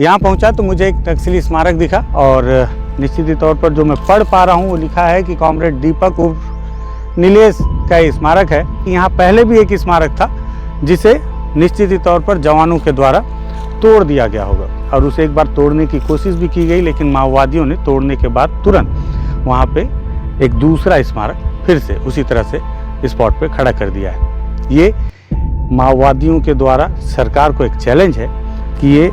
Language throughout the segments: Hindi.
यहाँ पहुँचा तो मुझे एक नक्सली स्मारक दिखा और निश्चित ही तौर पर जो मैं पढ़ पा रहा हूँ वो लिखा है कि कॉमरेड दीपक उर्फ नीलेश का ये स्मारक है। यहाँ पहले भी एक स्मारक था जिसे निश्चित ही तौर पर जवानों के द्वारा तोड़ दिया गया होगा और उसे एक बार तोड़ने की कोशिश भी की गई, लेकिन माओवादियों ने तोड़ने के बाद तुरंत वहाँ पे एक दूसरा स्मारक फिर से उसी तरह से स्पॉट पे खड़ा कर दिया है। ये माओवादियों के द्वारा सरकार को एक चैलेंज है कि ये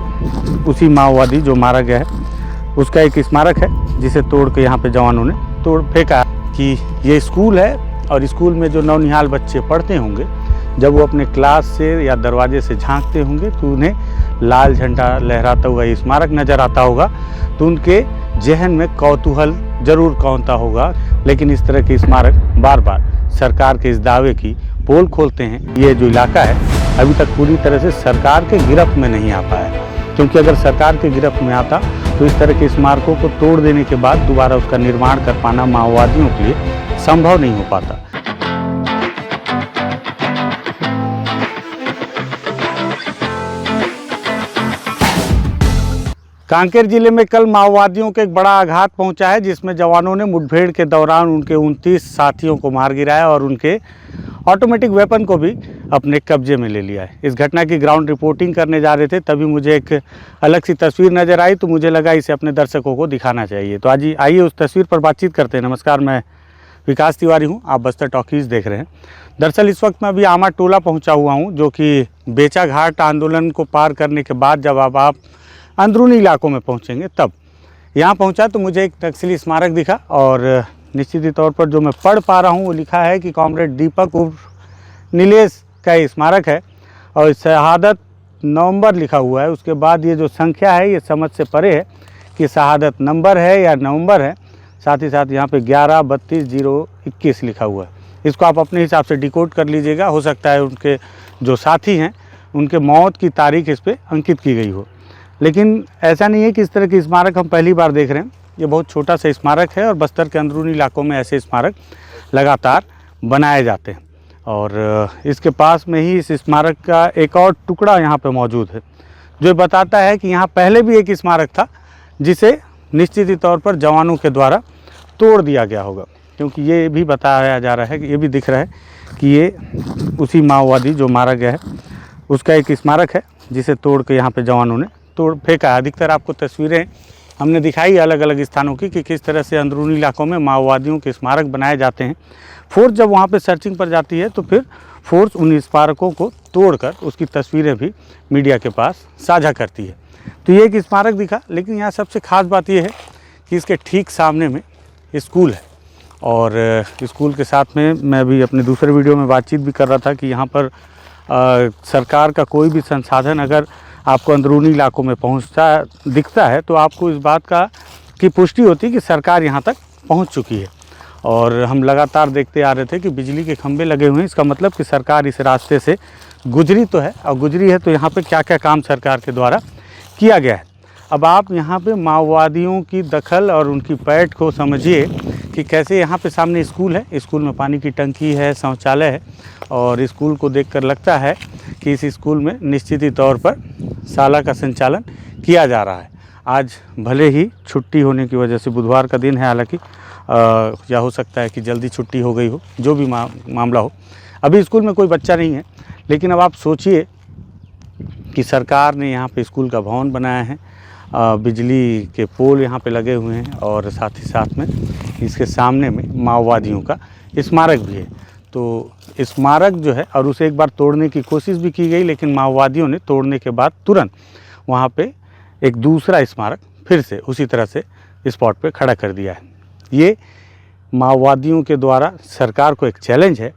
उसी माओवादी जो मारा गया है उसका एक स्मारक है जिसे तोड़ के यहाँ पे जवानों ने तोड़ फेंका कि ये स्कूल है और स्कूल में जो नौनिहाल बच्चे पढ़ते होंगे जब वो अपने क्लास से या दरवाजे से झांकते होंगे तो उन्हें लाल झंडा लहराता हुआ ये स्मारक नज़र आता होगा तो उनके जहन में कौतूहल जरूर कौंता होगा। लेकिन इस तरह के स्मारक बार बार सरकार के इस दावे की पोल खोलते हैं। ये जो इलाका है अभी तक पूरी तरह से सरकार के गिरफ्त में नहीं आ पाया, क्योंकि अगर सरकार के गिरफ्त में आता तो इस तरह के स्मारकों को तोड़ देने के बाद दोबारा उसका निर्माण कर पाना माओवादियों के लिए संभव नहीं हो पाता। कांकेर जिले में कल माओवादियों को एक बड़ा आघात पहुंचा है, जिसमें जवानों ने मुठभेड़ के दौरान उनके 29 साथियों को मार गिराया और उनके ऑटोमेटिक वेपन को भी अपने कब्जे में ले लिया है। इस घटना की ग्राउंड रिपोर्टिंग करने जा रहे थे, तभी मुझे एक अलग सी तस्वीर नज़र आई तो मुझे लगा इसे अपने दर्शकों को दिखाना चाहिए। तो आज आइए उस तस्वीर पर बातचीत करते हैं। नमस्कार, मैं विकास तिवारी हूँ, आप बस्तर टॉकीज़ देख रहे हैं। दरअसल इस वक्त मैं अभी आमा टोला पहुँचा हुआ हूँ, जो कि बेचा घाट आंदोलन को पार करने के बाद जब आप अंदरूनी इलाकों में पहुँचेंगे तब यहाँ पहुँचा तो मुझे एक नक्सली स्मारक दिखा और निश्चित ही तौर पर जो मैं पढ़ पा रहा हूँ वो लिखा है कि कॉमरेड दीपक उर्फ नीलेश का ये स्मारक है और शहादत नवंबर लिखा हुआ है। उसके बाद ये जो संख्या है ये समझ से परे है कि शहादत नंबर है या नवंबर है। साथ ही साथ यहाँ पे 11-32-0-21 लिखा हुआ है। इसको आप अपने हिसाब से डिकोड कर लीजिएगा। हो सकता है उनके जो साथी हैं उनके मौत की तारीख इस पर अंकित की गई हो, लेकिन ऐसा नहीं है कि इस तरह की स्मारक हम पहली बार देख रहे हैं। ये बहुत छोटा सा स्मारक है और बस्तर के अंदरूनी इलाकों में ऐसे स्मारक लगातार बनाए जाते हैं और इसके पास में ही इस स्मारक का एक और टुकड़ा यहाँ पे मौजूद है जो बताता है कि यहाँ पहले भी एक स्मारक था जिसे निश्चित ही तौर पर जवानों के द्वारा तोड़ दिया गया होगा, क्योंकि ये भी बताया जा रहा है कि ये भी दिख रहा है कि ये उसी माओवादी जो मारा गया है उसका एक स्मारक है जिसे तोड़ के यहाँ पर जवानों ने तोड़ फेंका है। अधिकतर आपको तस्वीरें हमने दिखाई अलग अलग स्थानों की कि किस तरह से अंदरूनी इलाकों में माओवादियों के स्मारक बनाए जाते हैं। फोर्स जब वहाँ पे सर्चिंग पर जाती है तो फिर फोर्स उन स्मारकों को तोड़कर उसकी तस्वीरें भी मीडिया के पास साझा करती है। तो ये एक स्मारक दिखा, लेकिन यहाँ सबसे ख़ास बात यह है कि इसके ठीक सामने में स्कूल है और स्कूल के साथ में मैं भी अपने दूसरे वीडियो में बातचीत भी कर रहा था कि यहाँ पर सरकार का कोई भी संसाधन अगर आपको अंदरूनी इलाकों में पहुंचता दिखता है तो आपको इस बात की पुष्टि होती है कि सरकार यहां तक पहुंच चुकी है। और हम लगातार देखते आ रहे थे कि बिजली के खंभे लगे हुए हैं, इसका मतलब कि सरकार इस रास्ते से गुजरी तो है और गुजरी है तो यहाँ पे क्या क्या काम सरकार के द्वारा किया गया है। अब आप यहाँ पे माओवादियों की दखल और उनकी पैठ को समझिए कि कैसे यहाँ पे सामने स्कूल है, स्कूल में पानी की टंकी है, शौचालय है और स्कूल को देखकर लगता है कि इस स्कूल में निश्चित ही तौर पर शाला का संचालन किया जा रहा है। आज भले ही छुट्टी होने की वजह से बुधवार का दिन है, हालांकि या हो सकता है कि जल्दी छुट्टी हो गई हो, जो भी मामला हो, अभी स्कूल में कोई बच्चा नहीं है। लेकिन अब आप सोचिए कि सरकार ने यहाँ पे स्कूल का भवन बनाया है, बिजली के पोल यहाँ पे लगे हुए हैं और साथ ही साथ में इसके सामने में माओवादियों का स्मारक भी है। तो स्मारक जो है और उसे एक बार तोड़ने की कोशिश भी की गई, लेकिन माओवादियों ने तोड़ने के बाद तुरंत वहाँ पे एक दूसरा स्मारक फिर से उसी तरह से स्पॉट पे खड़ा कर दिया है। ये माओवादियों के द्वारा सरकार को एक चैलेंज है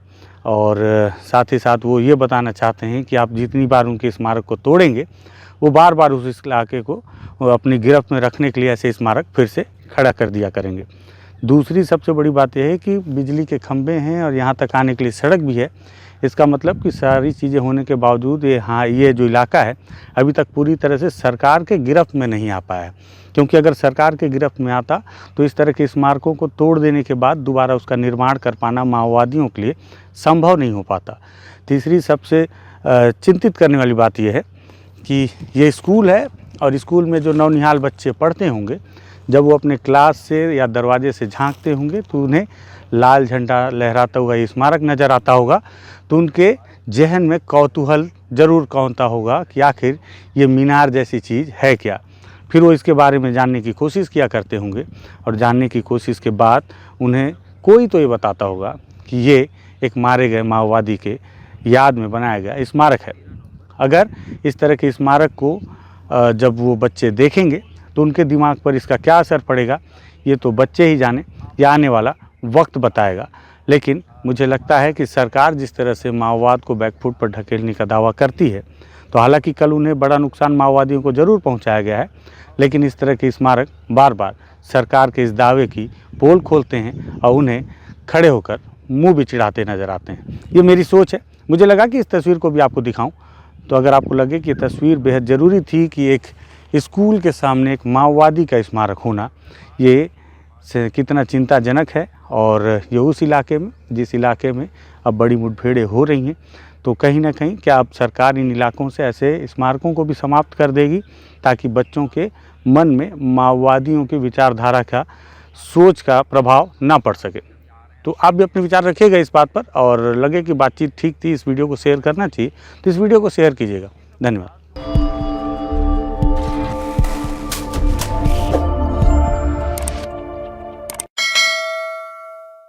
और साथ ही साथ वो ये बताना चाहते हैं कि आप जितनी बार उनके स्मारक को तोड़ेंगे वो बार बार उस इलाके को अपनी गिरफ्त में रखने के लिए ऐसे स्मारक फिर से खड़ा कर दिया करेंगे। दूसरी सबसे बड़ी बात यह है कि बिजली के खंभे हैं और यहाँ तक आने के लिए सड़क भी है। इसका मतलब कि सारी चीज़ें होने के बावजूद ये जो इलाका है अभी तक पूरी तरह से सरकार के गिरफ्त में नहीं आ पाया, क्योंकि अगर सरकार के गिरफ्त में आता तो इस तरह के स्मारकों को तोड़ देने के बाद दोबारा उसका निर्माण कर पाना माओवादियों के लिए संभव नहीं हो पाता। तीसरी सबसे चिंतित करने वाली बात यह है कि ये स्कूल है और स्कूल में जो नौनिहाल बच्चे पढ़ते होंगे, जब वो अपने क्लास से या दरवाजे से झांकते होंगे तो उन्हें लाल झंडा लहराता हुआ ये स्मारक नज़र आता होगा, तो उनके जहन में कौतूहल ज़रूर कौंधता होगा कि आखिर ये मीनार जैसी चीज़ है क्या। फिर वो इसके बारे में जानने की कोशिश किया करते होंगे और जानने की कोशिश के बाद उन्हें कोई तो ये बताता होगा कि ये एक मारे गए माओवादी के याद में बनाया गया स्मारक है। अगर इस तरह के स्मारक को जब वो बच्चे देखेंगे तो उनके दिमाग पर इसका क्या असर पड़ेगा, ये तो बच्चे ही जाने, या आने वाला वक्त बताएगा। लेकिन मुझे लगता है कि सरकार जिस तरह से माओवाद को बैकफुट पर ढकेलने का दावा करती है, तो हालांकि कल उन्हें बड़ा नुकसान माओवादियों को ज़रूर पहुंचाया गया है, लेकिन इस तरह के स्मारक बार बार सरकार के इस दावे की पोल खोलते हैं और उन्हें खड़े होकर मुंह भी चिढ़ाते नज़र आते हैं। ये मेरी सोच है। मुझे लगा कि इस तस्वीर को भी आपको दिखाऊं। तो अगर आपको लगे कि ये तस्वीर बेहद ज़रूरी थी कि एक स्कूल के सामने एक माओवादी का स्मारक होना, ये कितना चिंताजनक है, और ये उस इलाके में जिस इलाके में अब बड़ी मुठभेड़ें हो रही हैं, तो कहीं ना कहीं क्या अब सरकार इन इलाकों से ऐसे स्मारकों को भी समाप्त कर देगी, ताकि बच्चों के मन में माओवादियों की विचारधारा का सोच का प्रभाव ना पड़ सके। तो आप भी अपने विचार रखिएगा इस बात पर, और लगे कि बातचीत ठीक थी, इस वीडियो को शेयर करना चाहिए तो इस वीडियो को शेयर कीजिएगा। धन्यवाद।